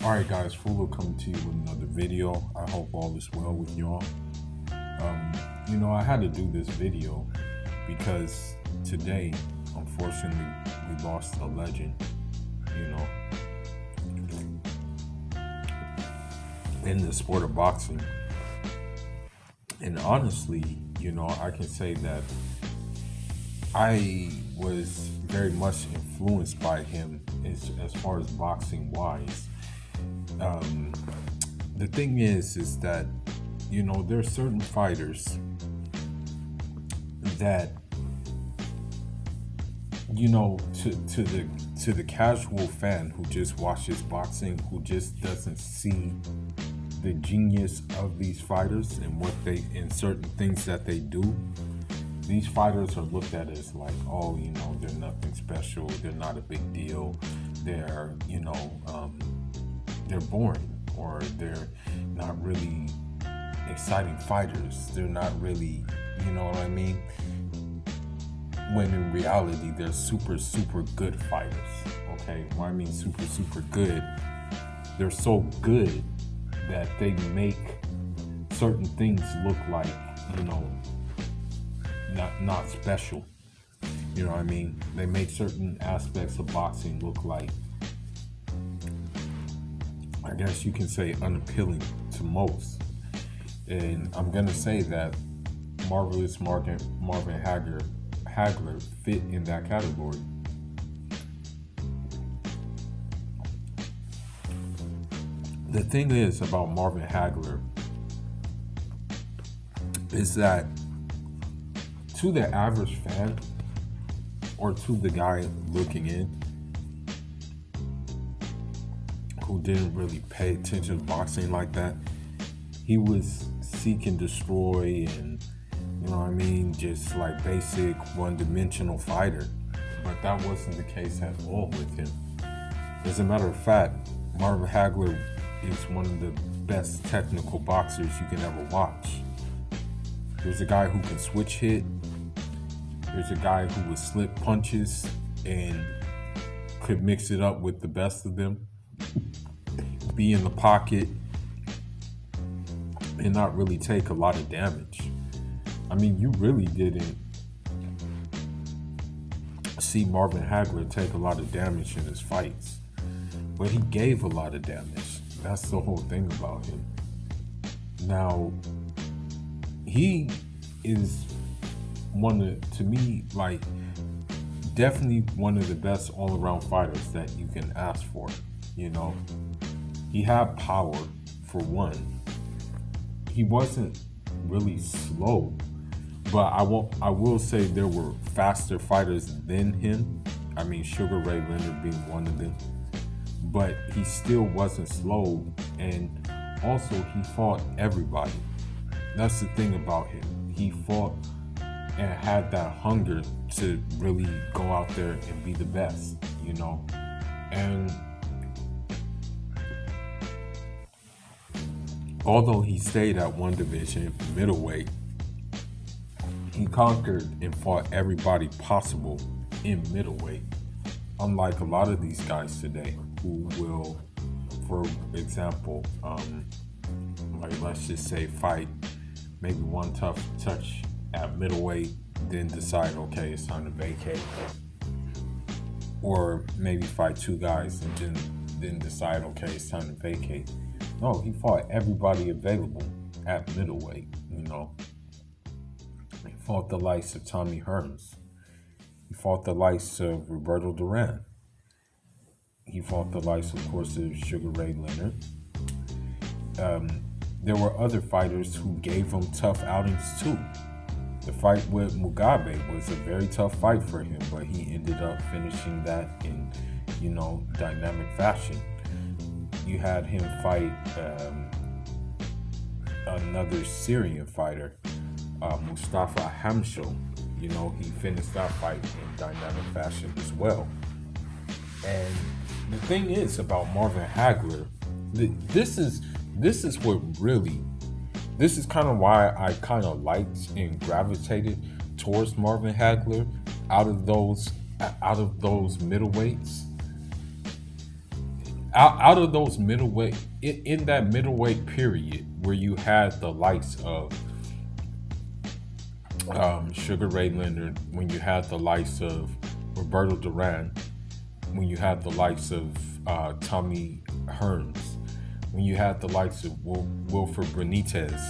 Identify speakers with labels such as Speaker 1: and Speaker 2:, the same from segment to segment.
Speaker 1: Alright guys, Fulo coming to you with another video. I hope all is well with y'all. I had to do this video because today, unfortunately, we lost a legend, in the sport of boxing. And honestly, I can say that I was very much influenced by him as far as boxing wise. The thing is that there are certain fighters that to the casual fan who just watches boxing, who just doesn't see the genius of these fighters and what they in certain things that they do. These fighters are looked at as like, they're nothing special, they're not a big deal, they're they're boring, or they're not really exciting fighters. They're not really, you know what I mean? When in reality, they're super, super good fighters, okay? When I mean super, super good, they're so good that they make certain things look like, not special. You know what I mean? They make certain aspects of boxing look like, I guess you can say, unappealing to most. And I'm gonna say that Marvelous Marvin Hagler fit in that category. The thing is about Marvin Hagler is that to the average fan, or to the guy looking in who didn't really pay attention to boxing like that, he was seek and destroy and, just like basic one-dimensional fighter. But that wasn't the case at all with him. As a matter of fact, Marvin Hagler is one of the best technical boxers you can ever watch. There's a guy who can switch hit. There's a guy who would slip punches and could mix it up with the best of them, be in the pocket, and not really take a lot of damage. I mean, you really didn't see Marvin Hagler take a lot of damage in his fights, but he gave a lot of damage. That's the whole thing about him. Now, he is to me, definitely one of the best all-around fighters that you can ask for. He had power, for one. He wasn't really slow, but I will say there were faster fighters than him. I mean, Sugar Ray Leonard being one of them, but he still wasn't slow, and also he fought everybody. That's the thing about him. He fought and had that hunger to really go out there and be the best, and although he stayed at one division, middleweight, he conquered and fought everybody possible in middleweight. Unlike a lot of these guys today who will, for example, let's just say fight maybe one tough touch at middleweight, then decide, okay, it's time to vacate. Or maybe fight two guys and then decide, okay, it's time to vacate. No, he fought everybody available at middleweight, He fought the likes of Tommy Hearns. He fought the likes of Roberto Duran. He fought the likes, of course, of Sugar Ray Leonard. There were other fighters who gave him tough outings too. The fight with Mugabe was a very tough fight for him, but he ended up finishing that in, dynamic fashion. You had him fight another Syrian fighter, Mustafa Hamshel. He finished that fight in dynamic fashion as well. And the thing is about Marvin Hagler, this is kind of why I kind of liked and gravitated towards Marvin Hagler out of those middleweights. out of those middleweight, in that middleweight period where you had the likes of Sugar Ray Leonard, when you had the likes of Roberto Duran, when you had the likes of Tommy Hearns, when you had the likes of Wilfred Benitez,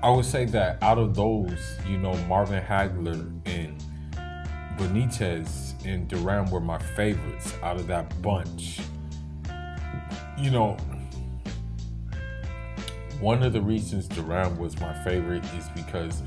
Speaker 1: I would say that out of those, Marvin Hagler and Benitez and Duran were my favorites out of that bunch. One of the reasons Duran was my favorite is because,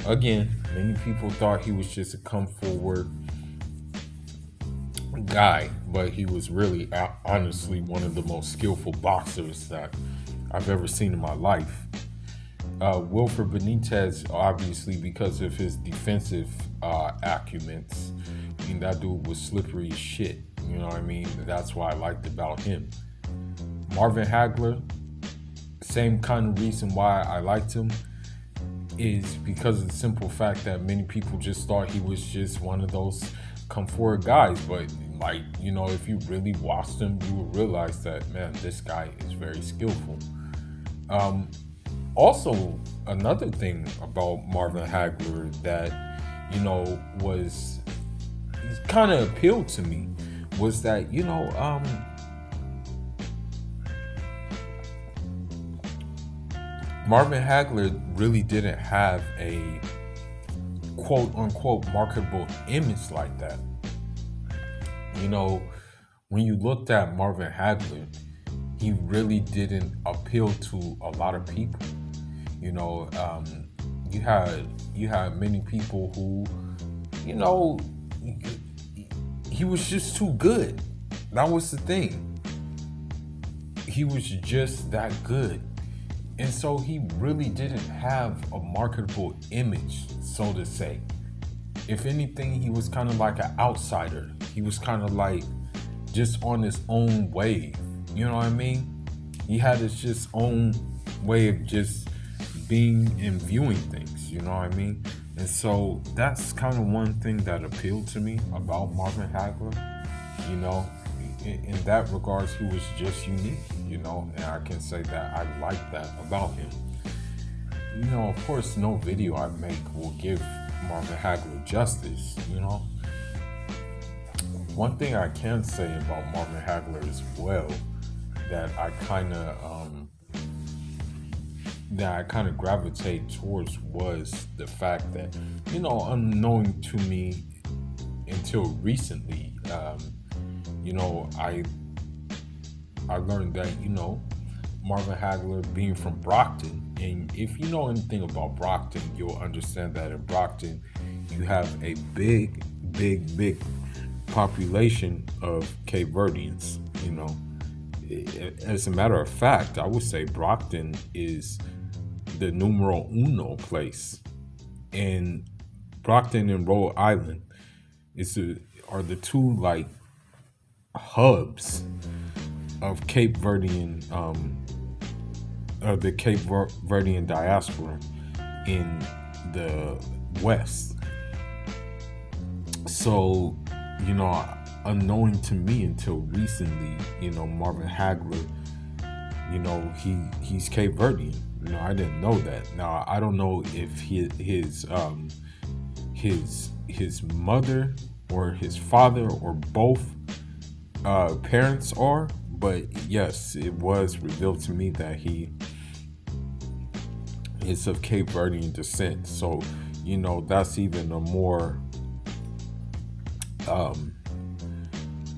Speaker 1: again, many people thought he was just a come forward guy, but he was really, honestly, one of the most skillful boxers that I've ever seen in my life. Wilfred Benitez, obviously, because of his defensive acumens, that dude was slippery as shit. You know what I mean? That's what I liked about him. Marvin Hagler, same kind of reason why I liked him is because of the simple fact that many people just thought he was just one of those come forward guys. But if you really watched him, you would realize that, man, this guy is very skillful. Also, another thing about Marvin Hagler that, was kind of appealed to me was that, Marvin Hagler really didn't have a quote unquote marketable image like that. When you looked at Marvin Hagler, he really didn't appeal to a lot of people. You had many people who, he was just too good. That was the thing. He was just that good. And so he really didn't have a marketable image, so to say. If anything, he was kind of like an outsider. He was kind of like just on his own wave. You know what I mean? He had his just own way of just being and viewing things. You know what I mean? And so that's kind of one thing that appealed to me about Marvin Hagler. In that regards, he was just unique, and I can say that I like that about him. Of course, no video I make will give Marvin Hagler justice, One thing I can say about Marvin Hagler as well that I kind of gravitate towards was the fact that, unknown to me until recently, I learned that, Marvin Hagler being from Brockton, and if you know anything about Brockton, you'll understand that in Brockton, you have a big population of Cape Verdeans, As a matter of fact, I would say Brockton is the numero uno place. And Brockton and Rhode Island are the two, hubs of Cape Verdean, the Cape Verdean diaspora in the West. So, unknowing to me until recently, Marvin Hagler, he's Cape Verdean. I didn't know that. Now, I don't know if his mother or his father or both parents are, but yes, it was revealed to me that he is of Cape Verdean descent. So, that's even a more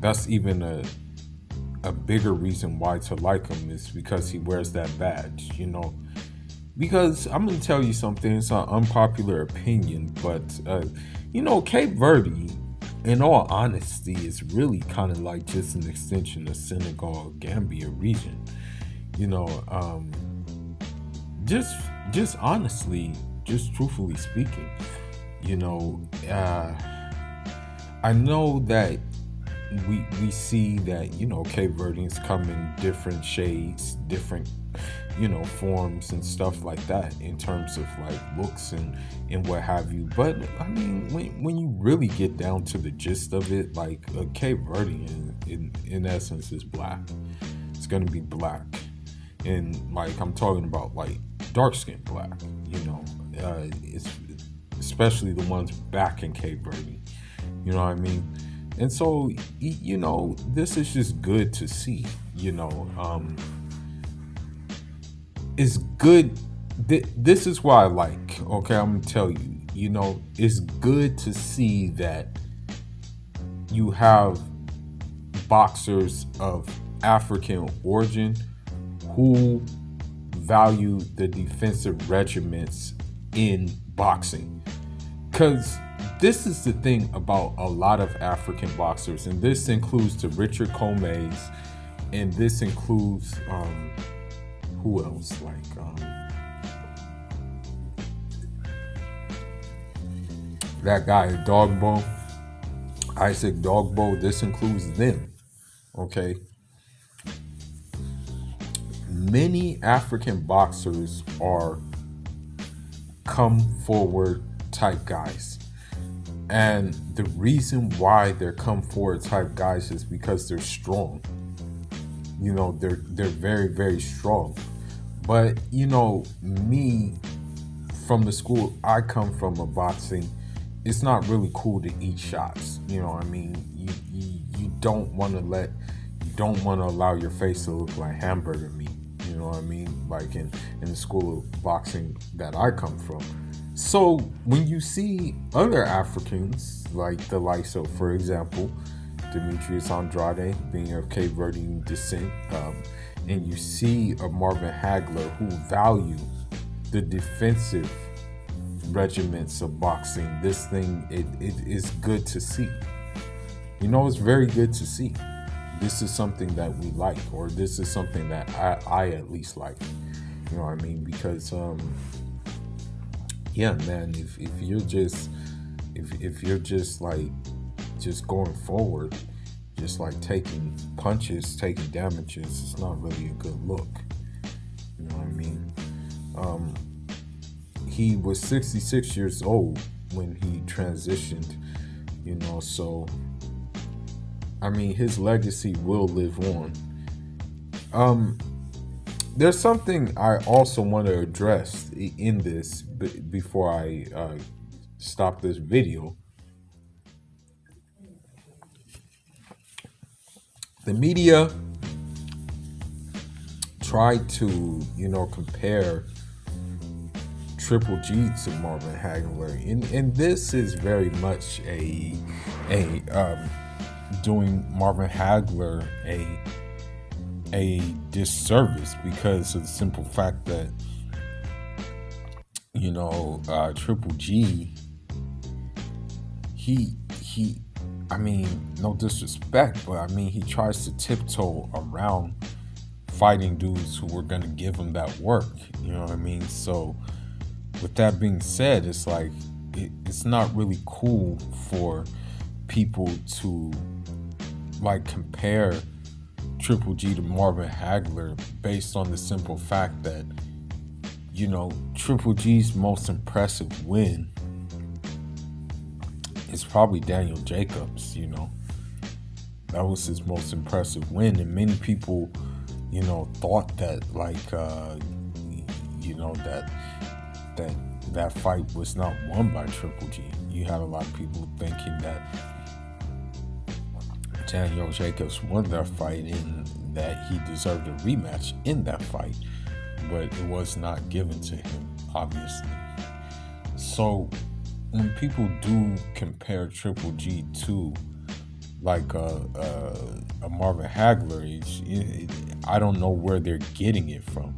Speaker 1: that's even a bigger reason why to like him is because he wears that badge, because I'm going to tell you something, it's an unpopular opinion, but Cape Verde, in all honesty, is really kind of like just an extension of Senegal, Gambia region, just honestly, just truthfully speaking, I know that we see that, Cape Verdeans come in different shades, different forms and stuff like that in terms of like looks and what have you. But I mean, when you really get down to the gist of it, like a Cape Verdean in essence is black. It's gonna be black, and like I'm talking about like dark skinned black. It's especially the ones back in Cape Verde. You know what I mean? And so, this is just good to see. It's good. This is why I like. Okay, I'm gonna tell you. It's good to see that you have boxers of African origin who value the defensive regiments in boxing. Because this is the thing about a lot of African boxers, and this includes the Richard Comeys, and this includes who else? Like that guy Dogbo, Isaac Dogbo. This includes them. Okay. Many African boxers are come forward type guys. And the reason why they're come forward type guys is because they're strong. They're very, very strong. But, me, from the school I come from of boxing, it's not really cool to eat shots. You know what I mean? You don't want to allow your face to look like hamburger meat. You know what I mean? Like in the school of boxing that I come from. So when you see other Africans, like the likes of, for example, Demetrius Andrade, being of Cape Verdean descent, and you see a Marvin Hagler who value the defensive regiments of boxing, this thing, it is good to see. It's very good to see. This is something that we like, or this is something that I at least like. You know what I mean? Because yeah, man, if you're just like just going forward, just like taking punches, taking damages, it's not really a good look. You know what I mean? He was 66 years old when he transitioned, so I mean his legacy will live on. There's something I also want to address in this before I stop this video. The media tried to, compare Triple G to Marvin Hagler, and this is very much doing Marvin Hagler a disservice, because of the simple fact that Triple G, he I mean, no disrespect, but I mean he tries to tiptoe around fighting dudes who were gonna give him that work. You know what I mean? So with that being said, it's like it's not really cool for people to like compare Triple G to Marvin Hagler based on the simple fact that Triple G's most impressive win is probably Daniel Jacobs. That was his most impressive win, and many people thought that that fight was not won by Triple G. You had a lot of people thinking that Daniel Jacobs won that fight and that he deserved a rematch in that fight, but it was not given to him, obviously. So when people do compare Triple G to like a Marvin Hagler, I don't know where they're getting it from.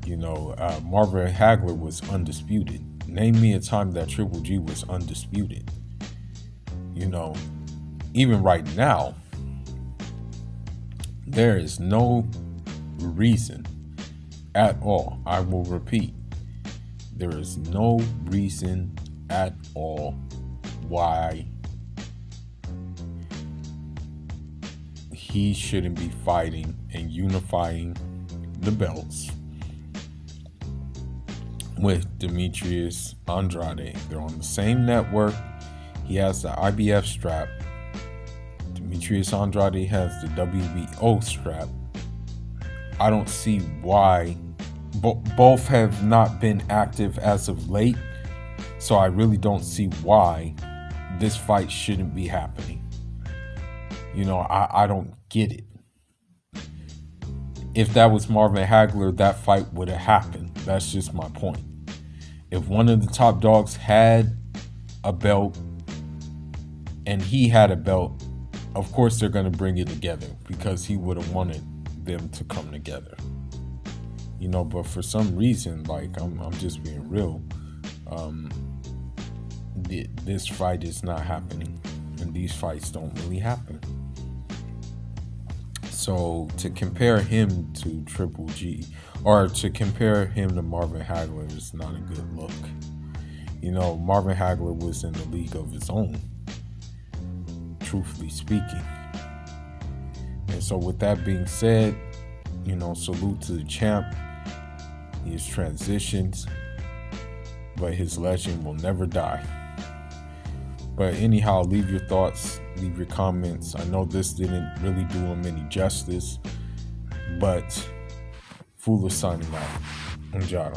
Speaker 1: Marvin Hagler was undisputed. Name me a time that Triple G was undisputed. Even right now, there is no reason at all. I will repeat, there is no reason at all why he shouldn't be fighting and unifying the belts with Demetrius Andrade. They're on the same network. He has the IBF strap. Demetrius Andrade has the WBO strap. I don't see why. Both have not been active as of late, so I really don't see why this fight shouldn't be happening. I don't get it. If that was Marvin Hagler, that fight would have happened. That's just my point. If one of the top dogs had a belt and he had a belt, of course they're going to bring it together because he would have wanted them to come together. But for some reason, I'm just being real, this fight is not happening, and these fights don't really happen. So to compare him to Triple G, or to compare him to Marvin Hagler, is not a good look. Marvin Hagler was in the league of his own, truthfully speaking. And so with that being said, salute to the champ. He has transitioned, but his legend will never die. But anyhow, leave your thoughts, leave your comments. I know this didn't really do him any justice, but Fula signing out. Enjoy.